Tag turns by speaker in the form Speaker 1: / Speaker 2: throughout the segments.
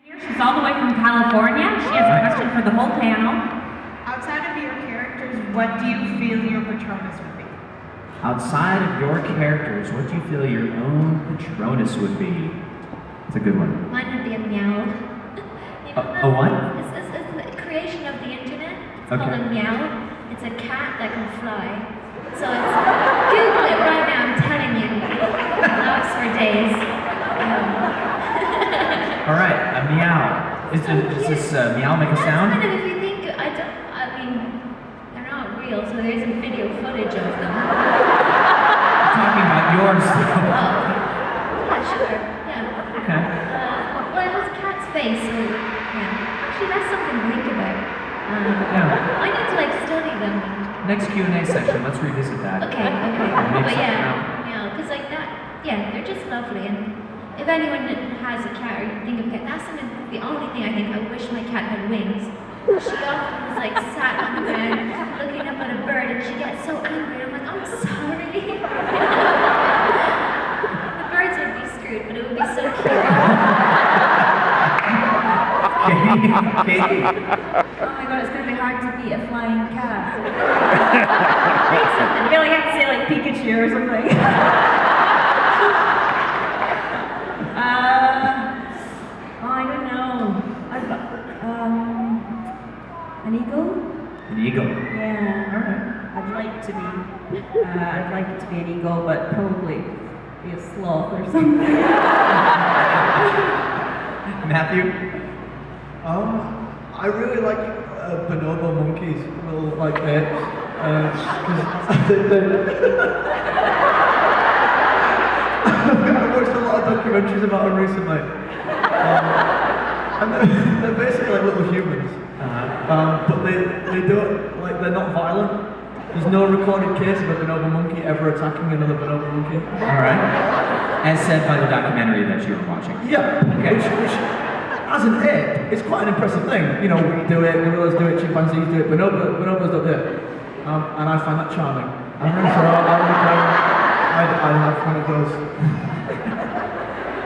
Speaker 1: She's all the way from California. She has a question for the whole panel.
Speaker 2: Outside of your characters, what do you feel your Patronus would be?
Speaker 3: Outside of your characters, what do you feel your own Patronus would be? It's a good one.
Speaker 4: Mine would be a meow.
Speaker 3: A what?
Speaker 4: It's a creation of the internet. It's
Speaker 3: Okay.
Speaker 4: called a meow. It's a cat that can fly. So it's, Google it right now, I'm telling you. It lasts for days.
Speaker 3: All right, a meow. Does this meow make a sound?
Speaker 4: Kind of, if you think, I mean, they're not real, so there isn't video footage of them.
Speaker 3: I'm talking about yours.
Speaker 4: Oh, yeah, sure, yeah.
Speaker 3: Okay.
Speaker 4: Well, it has a cat's face, so, yeah. Actually, that's something to think about.
Speaker 3: Yeah.
Speaker 4: I need to, like, study them.
Speaker 3: Next Q&A section, let's revisit that.
Speaker 4: Okay.
Speaker 3: Make
Speaker 4: But
Speaker 3: something
Speaker 4: yeah,
Speaker 3: up.
Speaker 4: because like that, yeah, they're just lovely. And if anyone has a cat or you think of a cat, that's the only thing I think, I wish my cat had wings. She often was like sat on the bed looking up at a bird and she gets so angry. I'm like, I'm sorry. The birds would be screwed, but it would be so cute.
Speaker 3: Katie.
Speaker 1: Oh my god, it's gonna be hard to beat a flying cat. I feel like I have to say like Pikachu or something. I don't know. I've got, an eagle?
Speaker 3: An eagle.
Speaker 1: Yeah.
Speaker 3: Alright.
Speaker 1: I'd like it to be an eagle, but probably be a sloth or something.
Speaker 3: Matthew?
Speaker 5: I really like bonobo monkeys, little like apes. I watched a lot of documentaries about them recently. And they're basically like little humans. But they don't, like, they're not violent. There's no recorded case of a bonobo monkey ever attacking another bonobo monkey.
Speaker 3: Alright. As said by the documentary that you were watching.
Speaker 5: Yeah,
Speaker 3: Okay.
Speaker 5: which as an ape, it's quite an impressive thing. You know, we do it, gorillas do it, chimpanzees do it, bonobos don't do it. And I find that charming. So I'd have one of those.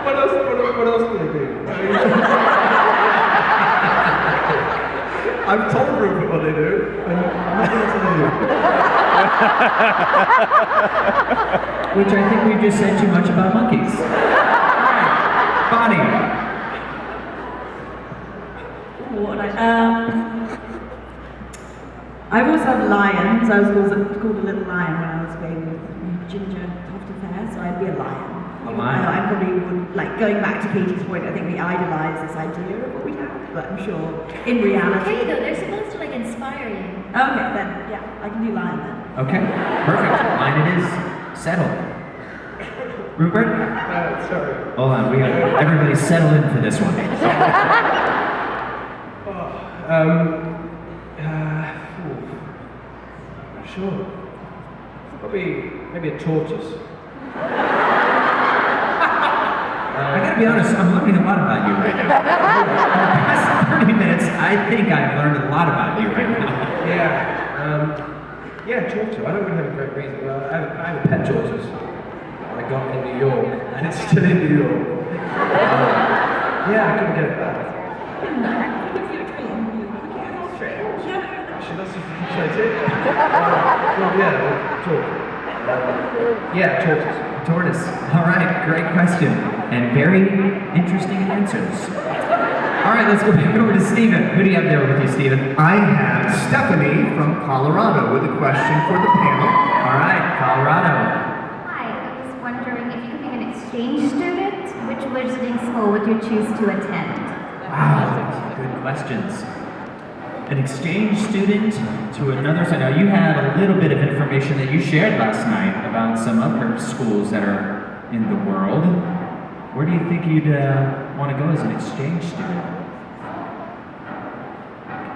Speaker 5: What else do they do? I've told Rupert what they do, and I'm not going to tell you.
Speaker 3: Which I think we just said too much about monkeys. Alright. Bonnie.
Speaker 6: I've always had lions. I was called a little lion when I was baby with ginger tufted hair, so I'd be a lion.
Speaker 3: A lion.
Speaker 6: I probably would, like, going back to Katie's point, I think we idolise this idea of what we have, but I'm sure in reality.
Speaker 4: Okay, though, they're supposed to like inspire you.
Speaker 6: Okay, then, yeah, I can do lion then.
Speaker 3: Okay. Perfect. Line it is. Settled. Rupert?
Speaker 5: Sorry.
Speaker 3: Hold on. We got everybody settle in for this one.
Speaker 5: Sure. Maybe a tortoise.
Speaker 3: I gotta be honest, I'm learning a lot about you right now. In the past 30 minutes, I think I've learned a lot about you right now.
Speaker 5: Yeah, tortoise. I don't really have a great reason. Well, I have a pet tortoise. I got in New York, and it's still in New York. Yeah, I couldn't get it back. Actually, that's it. Tortoise.
Speaker 3: Tortoise. All right, great question. And very interesting answers. All right, let's go back over to Stephen. Who do you have there with you, Stephen?
Speaker 7: I have Stephanie from Colorado with a question for the panel.
Speaker 3: All right, Colorado.
Speaker 8: Hi, I was wondering if you could be an exchange student, which visiting school would you choose to attend?
Speaker 3: Wow, good questions. An exchange student to another side. Now, you had a little bit of information that you shared last night about some other schools that are in the world. Where do you think you'd want to go as an exchange student?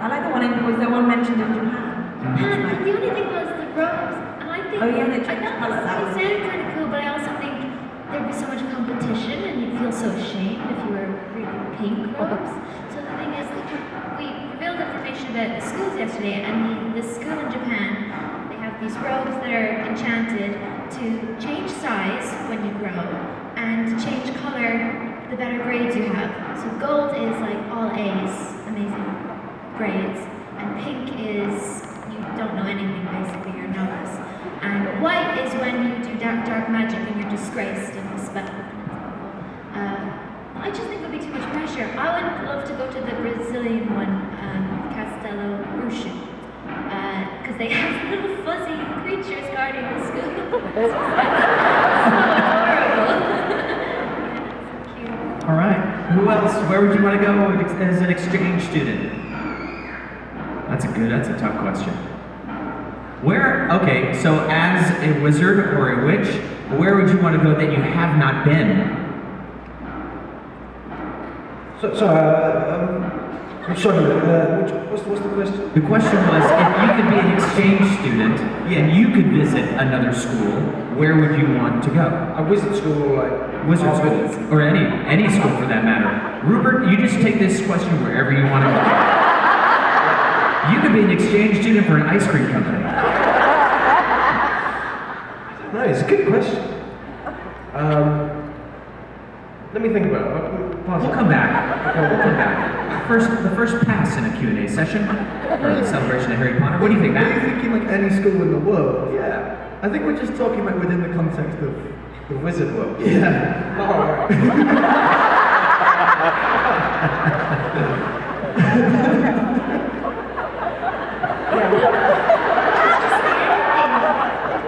Speaker 6: I like the one was there one mentioned in Japan?
Speaker 4: And the only thing was the robes. And I think,
Speaker 6: Oh, yeah, they
Speaker 4: I know
Speaker 6: colour that
Speaker 4: it
Speaker 6: one.
Speaker 4: sounded kind of cool, but I also think there'd be so much competition and you'd feel so ashamed if you were really pink robes. So the thing is, we revealed information about the schools yesterday, and the school in Japan, they have these robes that are enchanted to change size when you grow and change color the better grades you have. So gold is like all A's, amazing grades, and pink is you don't know anything basically, you're a novice. And white is when you do dark magic and you're disgraced in a spell. I just think it would be too much pressure. I would love to go to the Brazilian one, Castelo Bruxo, because they have little fuzzy creatures guarding the school. So adorable.
Speaker 3: All right. Who else? Where would you want to go as an exchange student? That's a tough question. Okay, so as a wizard or a witch, where would you want to go that you have not been?
Speaker 9: I'm sorry, what's the question?
Speaker 3: The question was, if you could be an exchange student and you could visit another school, where would you want to go?
Speaker 9: A wizard school, like
Speaker 3: Wizard school, or any school for that matter. Rupert, you just take this question wherever you want to go. You could be an exchange student for an ice cream company.
Speaker 9: No, it's a good question. Let me think about it.
Speaker 3: We'll come back. We'll come back. The first pass in a Q&A session, or the celebration of Harry Potter. What do you think,
Speaker 5: Are
Speaker 3: Matt?
Speaker 5: you thinking like any school in the world?
Speaker 9: Yeah.
Speaker 5: I think we're just talking like within the context of
Speaker 9: The wizard world.
Speaker 5: yeah.
Speaker 9: Oh, right.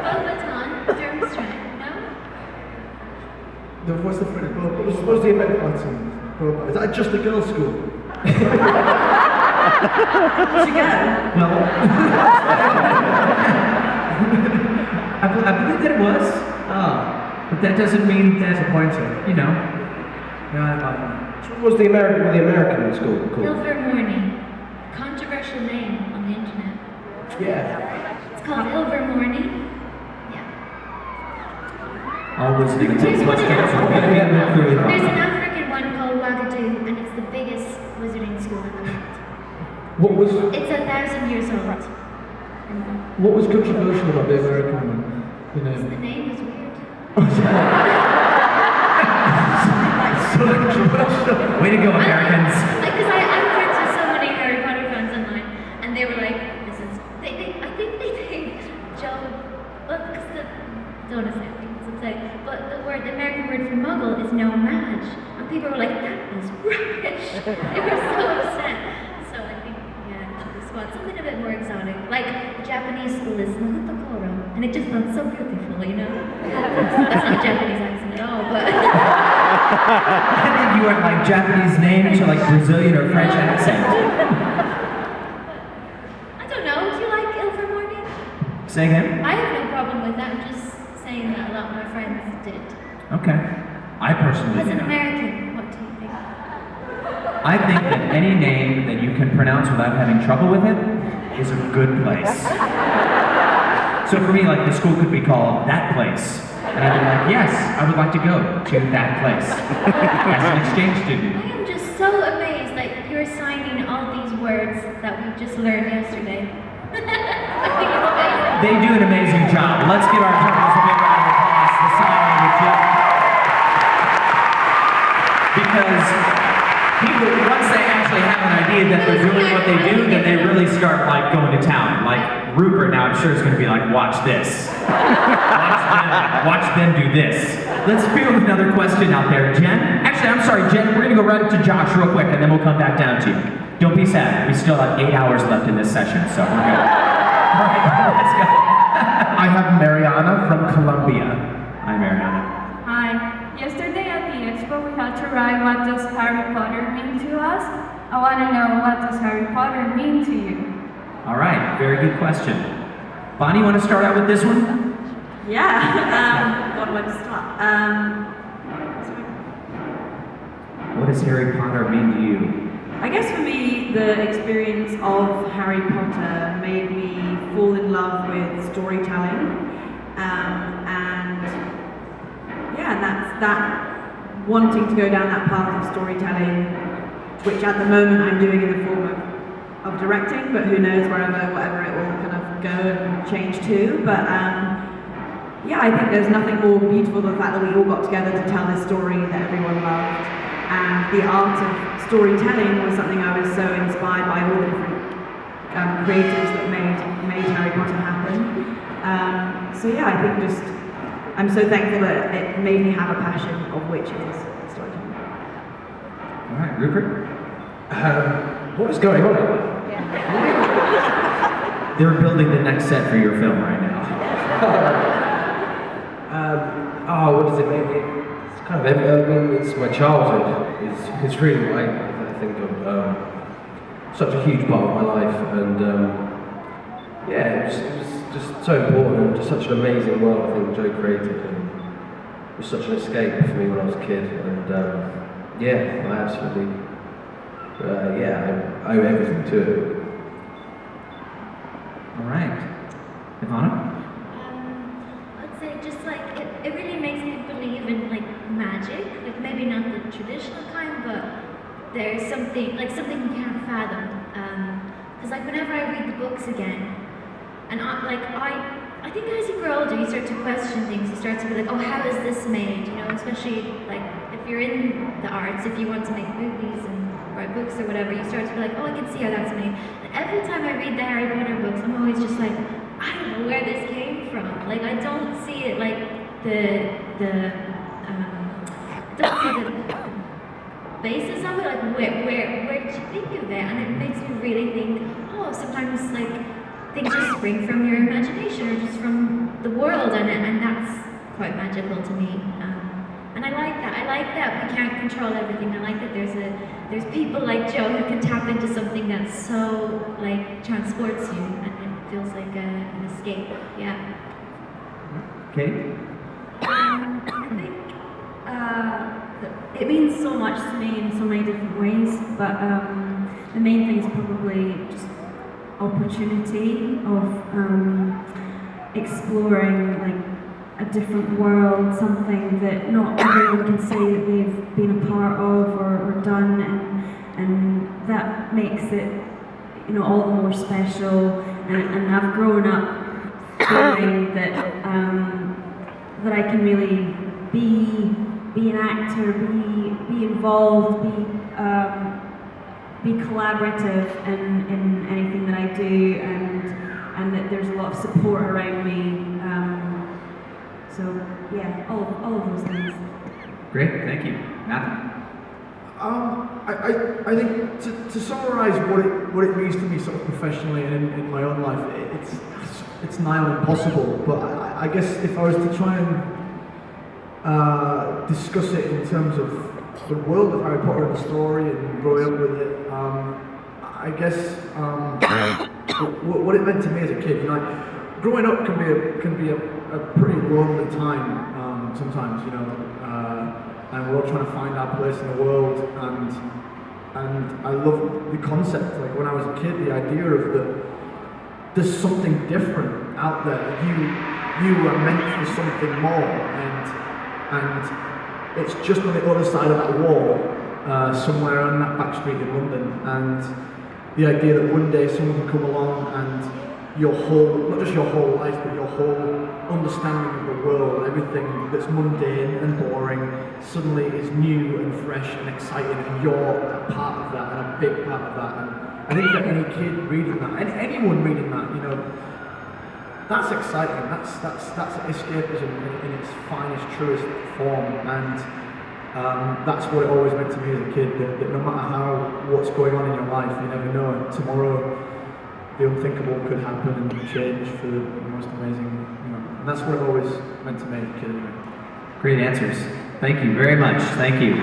Speaker 4: Bobaton, Durmstrang, no?
Speaker 5: What's the French?
Speaker 9: What's the American?
Speaker 5: Is that just a girls' school?
Speaker 6: Should go.
Speaker 3: Well, I believe that it was, but that doesn't mean that, you know.
Speaker 9: What was the American school called?
Speaker 4: Ilvermorny. Controversial name on the internet.
Speaker 9: Yeah.
Speaker 4: It's called Ilvermorny. Yeah.
Speaker 3: All was
Speaker 4: There's
Speaker 3: negative
Speaker 4: one in
Speaker 3: questions.
Speaker 4: Africa.
Speaker 3: There's
Speaker 4: There's an African one called Wagadu, and it's the biggest wizarding school in the world.
Speaker 9: What was
Speaker 4: It's 1,000 years old. And
Speaker 9: controversial about the American one? You know.
Speaker 4: the name is weird.
Speaker 3: Way to go, Americans.
Speaker 4: Because I'm friends with so many Harry Potter fans online, and they were like, "This is." I think they think Joe. Well, because don't understand things to say, but the American word for Muggle is no match, and people were like, "That is rubbish." They were so upset. So I think, yeah, this was something a bit more exotic. Like the Japanese school is Nagotokoro, and it just sounds so beautiful, you know. That's not a Japanese accent at all, but.
Speaker 3: I think you went like Japanese name to like Brazilian or French accent.
Speaker 4: I don't know. Do you like Ilvermorny?
Speaker 3: Say again?
Speaker 4: I have no problem with that. I'm just saying that a lot of my friends did.
Speaker 3: Okay. I personally
Speaker 4: As
Speaker 3: do
Speaker 4: an
Speaker 3: not.
Speaker 4: American, what do you think?
Speaker 3: I think that any name that you can pronounce without having trouble with it is a good place. So for me, like the school could be called That Place. And I'd be like, yes, I would like to go to that place as an exchange student.
Speaker 4: I am just so amazed that you're signing all these words that we just learned yesterday. I think it's amazing.
Speaker 3: They do an amazing job. Let's give our judges a big round of applause for signing with Jeff. Because people, once they actually have an idea that they're doing what they do, then they really start like going to town. Like Rupert now, I'm sure is going to be like, watch this. Watch them do this. Let's field another question out there. Jen? Actually, I'm sorry, Jen, we're going to go right to Josh real quick and then we'll come back down to you. Don't be sad. We still have 8 hours left in this session, so we're good. All right, let's go.
Speaker 7: I have Mariana from Colombia.
Speaker 3: Hi, Mariana.
Speaker 10: Hi. Yesterday at the expo, we had to write what does Harry Potter mean to us. I want to know, what does Harry Potter mean to you?
Speaker 3: All right, very good question. Bonnie, you want to start out with this one?
Speaker 6: Yeah. God, where to start?
Speaker 3: What does Harry Potter mean to you?
Speaker 6: I guess for me, the experience of Harry Potter made me fall in love with storytelling, and that's wanting to go down that path of storytelling, which at the moment I'm doing in the form of directing, but who knows whatever it will kind of go and change to. But yeah, I think there's nothing more beautiful than the fact that we all got together to tell this story that everyone loved. and the art of storytelling was something I was so inspired by all the different creators that made Harry Potter happen. So yeah, I think just I'm so thankful that it made me have a passion of which is storytelling.
Speaker 3: All right, Rupert.
Speaker 9: What is going on?
Speaker 3: They're building the next set for your film right now.
Speaker 9: What does it make me? It's kind of, I mean, it's my childhood. It's really what I think of. Such a huge part of my life, and yeah, it was just so important, and just such an amazing world I think Joe created, and it was such an escape for me when I was a kid, and yeah, I absolutely, I owe everything to it.
Speaker 3: All right. Ivana?
Speaker 4: I'd say just like it really makes me believe in like magic, like maybe not the traditional kind, but there's something you can't fathom. Because like whenever I read the books again, and I think as you grow older, you start to question things. You start to be like, oh, how is this made? You know, especially like if you're in the arts, if you want to make movies and write books or whatever, you start to be like, oh, I can see how that's made. And every time I read the Harry Potter books, I'm always just like, I don't know where this came from. Like I don't see it like I don't see the basis of it, like where did you think of it? And it makes me really think, oh, sometimes like things just spring from your imagination or just from the world, and that's quite magical to me. And I like that. I like that we can't control everything. I like that there's people like Joe who can tap into something that so like transports you, and it feels like an escape. Yeah.
Speaker 3: Kate?
Speaker 1: I think it means so much to me in so many different ways, but the main thing is probably just opportunity of exploring like a different world, something that not everyone can say that they've been a part of or done, and that makes it, you know, all the more special. And I've grown up feeling that that I can really be an actor, be involved, be collaborative in anything that I do, and that there's a lot of support around me. So yeah, all of those things.
Speaker 3: Great, thank you. Matthew?
Speaker 5: I think to summarise what it means to me sort of professionally and in my own life, it's nigh on impossible. But I guess if I was to try and discuss it in terms of the world of Harry Potter and the story and growing up with it, I guess what it meant to me as a kid. You know, growing up can be a pretty lonely time sometimes. You know. And we're all trying to find our place in the world, and I love the concept. Like when I was a kid, the idea of that there's something different out there. You are meant for something more, and it's just on the other side of that wall, somewhere on that back street in London. And the idea that one day someone can come along and your whole, not just your whole life, but your whole understanding of the world, everything that's mundane and boring, suddenly is new and fresh and exciting, and you're a part of that and a big part of that. And I think that any kid reading that, anyone reading that, you know, that's exciting. That's escapism in its finest, truest form, and that's what it always meant to me as a kid. That no matter what's going on in your life, you never know. Tomorrow, the unthinkable could happen and change for the most amazing, you know. And that's what it always meant to me as a kid anyway.
Speaker 3: Great answers. Thank you very much. Thank you.